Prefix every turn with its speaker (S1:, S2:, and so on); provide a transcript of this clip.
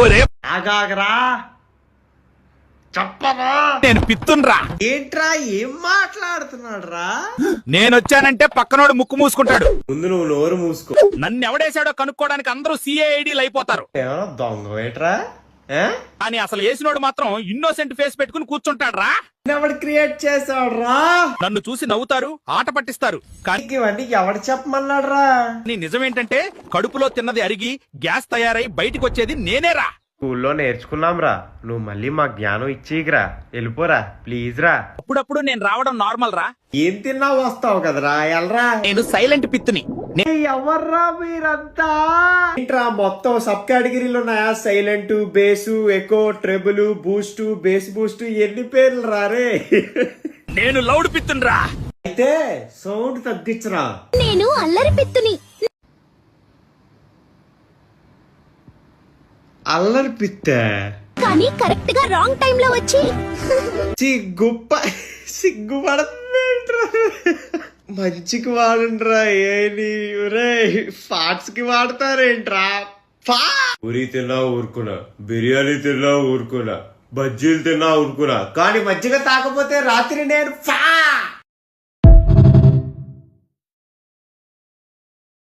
S1: ఓరే
S2: ఆగాగరా చెప్పరా.
S1: నేను పిత్తున్రా.
S2: ఏంట్రా ఏం మాట్లాడుతున్నాడు రా?
S1: నేనొచ్చానంటే పక్కనోడు ముక్కు మూసుకుంటాడు.
S2: ముందు నువ్వు నోరు మూసుకో.
S1: నన్ను ఎవడేసాడో కనుక్కోవడానికి అందరూ సిఐడిలు అయిపోతారు.
S2: ఏమన్నా దొంగ ఏంట్రా?
S1: అని అసలు వేసినోడు మాత్రం ఇన్నోసెంట్ ఫేస్ పెట్టుకుని కూర్చుంటాడు రా.
S2: ఎవడు క్రియేట్ చేసాడు రా?
S1: నన్ను చూసి నవ్వుతారు, ఆట పట్టిస్తారు. కానీ
S2: ఇవన్నీ ఎవడు చెప్పమన్నాడు రా?
S1: నిజమేంటంటే కడుపులో తిన్నది అరిగి గ్యాస్ తయారై బయటికి వచ్చేది నేనేరా.
S2: స్కూల్లో నేర్చుకున్నాం రా. నువ్వు మళ్ళీ మా జ్ఞానం ఇచ్చేయరా. వెళ్ళిపోరా ప్లీజ్ రా.
S1: అప్పుడప్పుడు నేను రావడం నార్మల్ రా.
S2: ఏం తిన్నా వస్తావు కదరా, ఎల్రా.
S1: నేను సైలెంట్ పిత్తుని.
S2: ఎవర్రా మీరంతా? ఏంట్రా మొత్తం సబ్ కేటగిరీలు ఉన్నాయా? Silent, bass, echo, treble, boost, bass boost, ఎన్ని పేర్లు రారే?
S1: నేను లౌడ్ పిత్తుని రా.
S2: అయితే సౌండ్ తగ్గించరా.
S3: నేను అల్లరి పిత్తుని.
S2: అల్లరి పిత్త
S3: కానీ కరెక్ట్ గా రాంగ్ టైం లో వచ్చి
S2: సిగ్గుపడుతుందేంట్రా? మంచికి వాడండిరా. ఏని ఫాట్స్ కి వాడతారేంట్రా? పూరి తిన్నా ఊరుకున్నా, బిర్యానీ తిన్నా ఊరుకున్నా, బజ్జీలు తిన్నా ఊరుకున్నా, కానీ మజ్జిగ తాకపోతే రాత్రి నేను